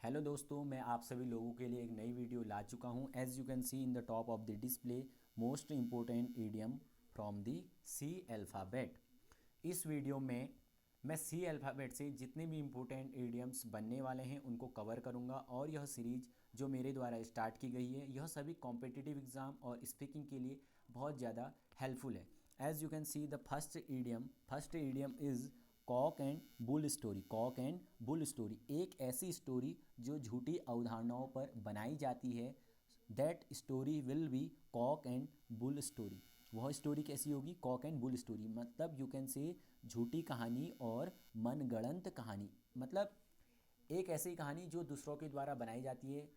Hello दोस्तों, मैं आप सभी लोगों के लिए एक नई वीडियो ला चुका हूं। As you can see in the top of the display, most important idiom from the C alphabet. इस वीडियो में मैं सी अल्फ़ाबेट से जितने भी इम्पोर्टेंट ईडियम्स बनने वाले हैं उनको कवर करूंगा। और यह सीरीज जो मेरे द्वारा स्टार्ट की गई है, यह सभी कॉम्पिटिटिव एग्ज़ाम और स्पीकिंग के लिए बहुत ज़्यादा हेल्पफुल है। As you can see the first idiom is cock and bull story. Cock and bull story एक ऐसी स्टोरी जो झूठी अवधारणाओं पर बनाई जाती है। That story will be cock and bull story. वह स्टोरी कैसी होगी? Kock and bull story. मतलब यू कैन से झूठी कहानी और मनगढ़ंत कहानी। मतलब एक ऐसी कहानी जो दूसरों के द्वारा बनाई जाती है,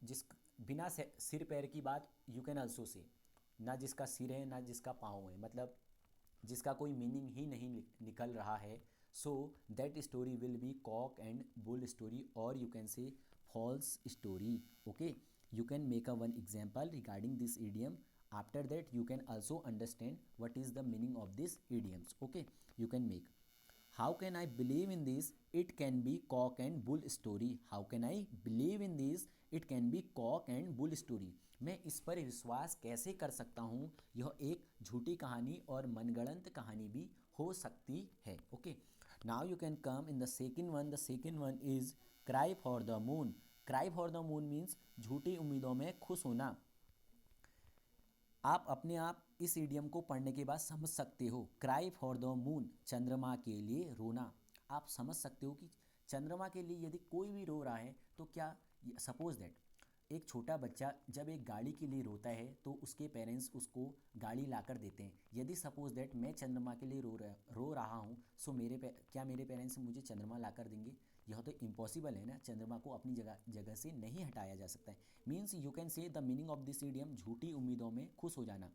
जिस बिना सिर पैर की बात यू कैन अल्सो से, ना जिसका सिर है ना जिसका पाँव है, मतलब जिसका कोई मीनिंग ही नहीं निकल रहा है। So that story will be cock and bull story, और you can say false story. Okay, you can make a one example regarding this idiom. After that you can also understand what is the meaning of these idioms. Okay, you can make, how can I believe in this? It can be cock and bull story. How can I believe in this? It can be cock and bull story. मैं इस पर विश्वास कैसे कर सकता हूँ? यह एक झूठी कहानी और मनगढ़ंत कहानी भी हो सकती है। Okay, now you can come in the second one. The second one is cry for the moon. Cry for the moon means झूठी उम्मीदों में खुश होना। आप अपने आप इस इडियम को पढ़ने के बाद समझ सकते हो। क्राई फॉर द मून, चंद्रमा के लिए रोना। आप समझ सकते हो कि चंद्रमा के लिए यदि कोई भी रो रहा है तो क्या, सपोज दैट एक छोटा बच्चा जब एक गाड़ी के लिए रोता है तो उसके पेरेंट्स उसको गाड़ी लाकर देते हैं। यदि सपोज दैट मैं चंद्रमा के लिए रो रहा हूँ, सो क्या मेरे पेरेंट्स मुझे चंद्रमा लाकर देंगे? यह तो इम्पॉसिबल है ना। चंद्रमा को अपनी जगह से नहीं हटाया जा सकता है। Means you can say the meaning of this idiom, झूठी उम्मीदों में खुश हो जाना।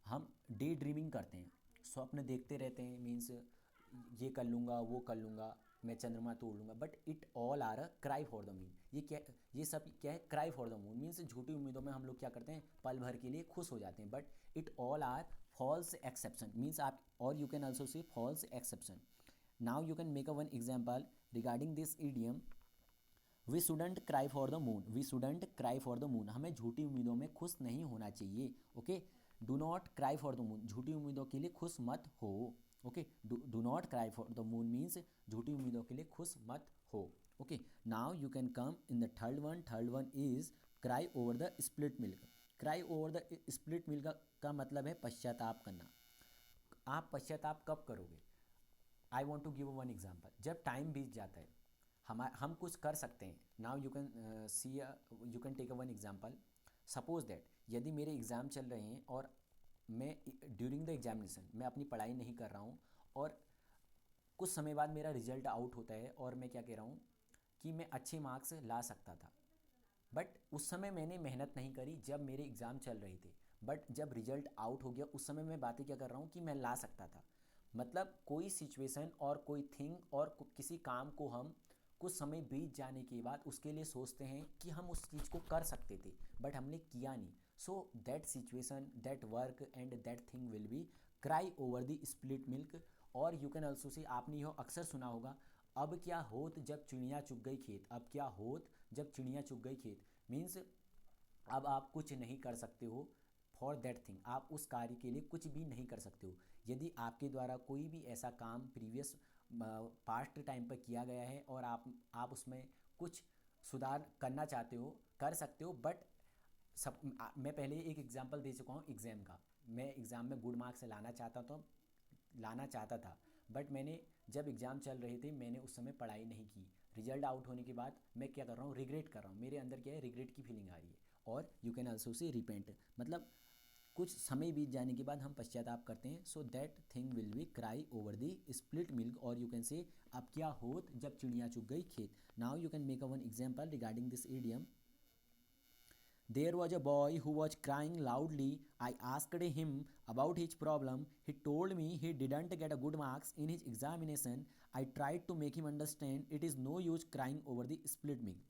हम डे ड्रीमिंग करते हैं, स्वप्न देखते रहते हैं। मीन्स ये कर लूँगा, वो कर लूँगा, मैं चंद्रमा तोड़ लूँगा, but it all are a cry for the moon. ये सब क्या है? Cry for the moon means झूठी उम्मीदों में हम लोग क्या करते हैं, पल भर के लिए खुश हो जाते हैं। But it all are false exception means आप, और you can also say false exception. Now you can make a one example regarding this idiom. We shouldn't cry for the moon. We shouldn't cry for the moon, हमें झूठी उम्मीदों में खुश नहीं होना चाहिए। Okay, do not cry for the moon, झूठी उम्मीदों के लिए खुश मत हो। Okay, do not cry for the moon means झूठी उम्मीदों के लिए खुश मत हो। Okay, now you can come in the third one. Third one is cry over the split milk. Cry over the split milk का मतलब है पश्चाताप करना। आप पश्चाताप कब करोगे? I want to give one example. जब टाइम बीत जाता है, हम कुछ कर सकते हैं। Now you can see, you can take a one example. Suppose that यदि मेरे एग्ज़ाम चल रहे हैं और मैं ड्यूरिंग द एग्जामिनेशन मैं अपनी पढ़ाई नहीं कर रहा हूँ, और कुछ समय बाद मेरा रिजल्ट आउट होता है और मैं क्या कह रहा हूँ कि मैं अच्छे मार्क्स ला सकता था, बट उस समय मैंने मेहनत नहीं करी जब मेरे एग्ज़ाम चल रहे थे। बट जब रिजल्ट आउट हो गया उस समय मैं बातें क्या कर रहा हूँ कि मैं ला सकता था। मतलब कोई सिचुएशन और कोई थिंग और किसी काम को हम कुछ समय बीत जाने के बाद उसके लिए सोचते हैं कि हम उस चीज़ को कर सकते थे, बट हमने किया नहीं। So that situation, that work and that thing will be cry over the split milk. और यू कैन ऑल्सो से, आपने यह अक्सर सुना होगा, अब क्या होत जब चिड़िया चुग गई खेत। अब क्या होत जब चिड़िया चुग गई खेत मीन्स अब आप कुछ नहीं कर सकते हो फॉर दैट थिंग। आप उस कार्य के लिए कुछ भी नहीं कर सकते हो। यदि आपके द्वारा कोई भी ऐसा काम प्रीवियस पास्ट टाइम पर किया गया है और आप उसमें कुछ सुधार करना चाहते हो, कर सकते हो। बट मैं पहले एक एग्जांपल दे चुका हूँ एग्ज़ाम का। मैं एग्ज़ाम में गुड मार्क्स लाना चाहता था, बट मैंने जब एग्ज़ाम चल रहे थे मैंने उस समय पढ़ाई नहीं की। रिजल्ट आउट होने के बाद मैं क्या कर रहा हूँ, रिग्रेट कर रहा हूँ। मेरे अंदर क्या है, रिग्रेट की फीलिंग आ रही है। और यू कैन ऑल्सो से रिपेंट, मतलब कुछ समय बीत जाने के बाद हम पश्चाताप करते हैं। So that thing will be cry over the split milk, और यू कैन से अब क्या होत जब चिड़िया चुग गई खेत। Now you can make a one example regarding this idiom. There was a boy who was crying loudly. I asked him about his problem. He told me he didn't get a good marks in his examination. I tried to make him understand it is no use crying over the split milk.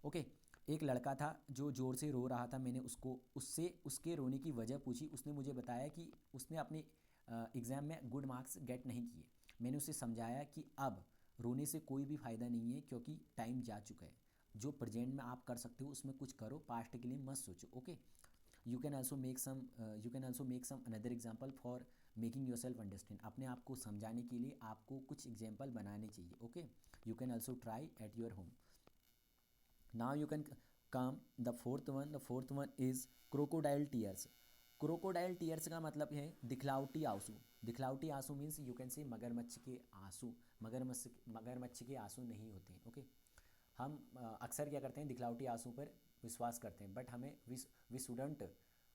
Okay, एक लड़का था जो ज़ोर से रो रहा था। मैंने उससे उसके रोने की वजह पूछी। उसने मुझे बताया कि उसने अपने एग्ज़ाम में गुड मार्क्स गेट नहीं किए। मैंने उसे समझाया कि अब रोने से कोई भी फ़ायदा नहीं है क्योंकि टाइम जा चुका है। जो प्रेजेंट में आप कर सकते हो उसमें कुछ करो, पास्ट के लिए मत सोचो। Okay, you can also make some another example for making yourself understand. अपने आप को समझाने के लिए आपको कुछ एग्जाम्पल बनाने चाहिए। Okay, you can also try at your home. Now you can come the fourth one is crocodile tears. Crocodile tears का मतलब है दिखलावटी आंसू। दिखलावटी आंसू मीन्स यू कैन से मगरमच्छ के आंसू। मगरमच्छ के आंसू नहीं होते हैं। ओके, हम अक्सर क्या करते हैं, दिखलावटी आंसू पर विश्वास करते हैं, बट हमें we shouldn't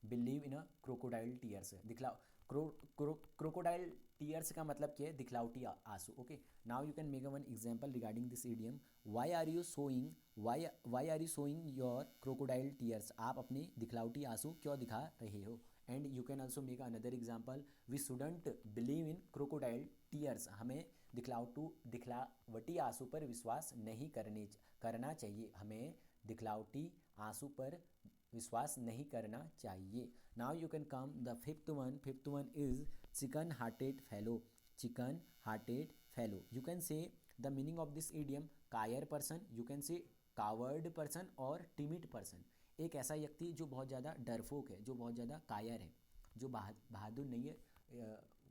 believe in a crocodile tears. Crocodile tears का मतलब क्या है, दिखलावटी आंसू। Okay, now you can make a one example regarding this idiom. Why are you showing your crocodile tears. आप अपने दिखलावटी आंसू क्यों दिखा रहे हो। And you can also make another example, we shouldn't believe in crocodile tears. हमें दिखलावटी आंसू पर विश्वास नहीं करना चाहिए। हमें दिखलावटी आंसू पर विश्वास नहीं करना चाहिए। Now you can come the fifth one is chicken hearted fellow. Chicken hearted fellow, you can say the meaning of this idiom, कायर person, you can say coward person और टिमिड पर्सन। एक ऐसा व्यक्ति जो बहुत ज़्यादा डरपोक है, जो बहुत ज़्यादा कायर है, जो बहादुर नहीं है।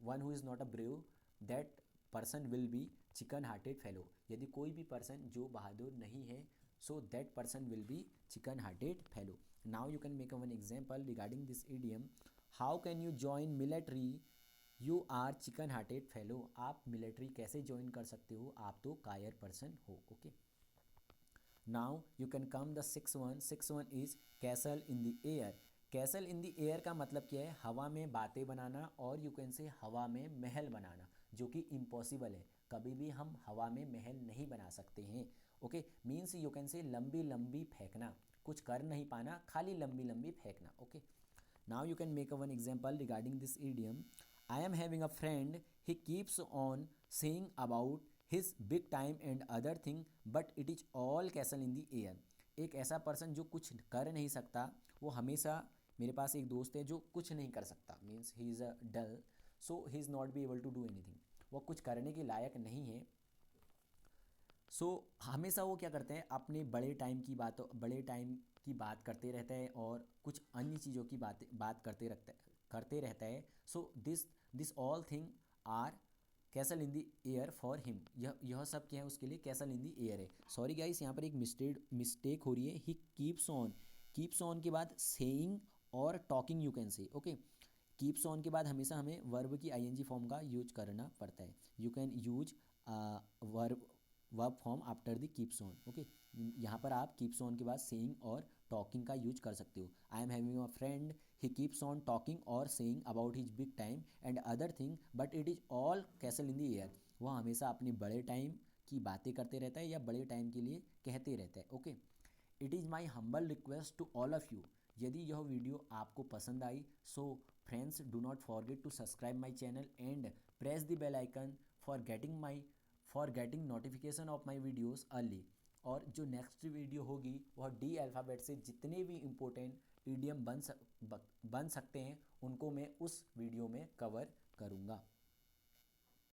One who is not a brave, that person will be chicken hearted fellow. यदि कोई भी पर्सन जो बहादुर नहीं है, so that person will be chicken hearted fellow. Now you can make a one example regarding this idiom, how can you join military, you are chicken hearted fellow. आप military कैसे join कर सकते हो, आप तो कायर पर्सन हो। Okay, now you can come the six one is castle in the air. Castle in the air का मतलब क्या है, हवा में बातें बनाना, और यू कैन से हवा में महल बनाना, जो कि इम्पॉसिबल है। कभी भी हम हवा में महल नहीं बना सकते हैं। ओके, मीन्स यू कैन से लंबी लंबी फेंकना, कुछ कर नहीं पाना, खाली लंबी लंबी फेंकना। Okay, now you can make a one example regarding this idiom, I am having a friend, he keeps on saying about his big time and other thing but it is all castle in the air. एक ऐसा person जो कुछ कर नहीं सकता, वो हमेशा, मेरे पास एक दोस्त है जो कुछ नहीं कर सकता, means he is a dull, so he is not be able to do anything. वो कुछ करने के लायक नहीं है। सो हमेशा वो क्या करते हैं, अपने बड़े टाइम की बात करते रहते हैं और कुछ अन्य चीज़ों की बात करते रहता है। So this all thing are castle in the air for him. यह सब क्या है, उसके लिए कैसल इन दी एयर है। सॉरी गाइस, यहाँ पर एक मिस्टेक हो रही है। ही कीप्स ऑन के बाद सेइंग और टॉकिंग यू कैन से। ओके, कीप्स ऑन के बाद हमेशा हमें वर्ब की आईएनजी फॉर्म का यूज करना पड़ता है। You can use verb form after the keeps on. Okay, यहाँ पर आप कीप्स ऑन के बाद सेइंग और टॉकिंग का यूज कर सकते हो। I am having a friend, he keeps on talking और saying about his big time and other thing but it is all castle in the air. वह हमेशा अपने बड़े टाइम की बातें करते रहता है या बड़े टाइम के लिए कहते रहता है। Okay, it is my humble request to all of you. यदि यह वीडियो आपको पसंद आई, so friends do not forget to subscribe my channel and press the bell icon for getting notification of my videos early. और जो next video होगी वह D alphabet से जितने भी इम्पोर्टेंट ईडियम बन सकते हैं, उनको मैं उस वीडियो में कवर करूँगा।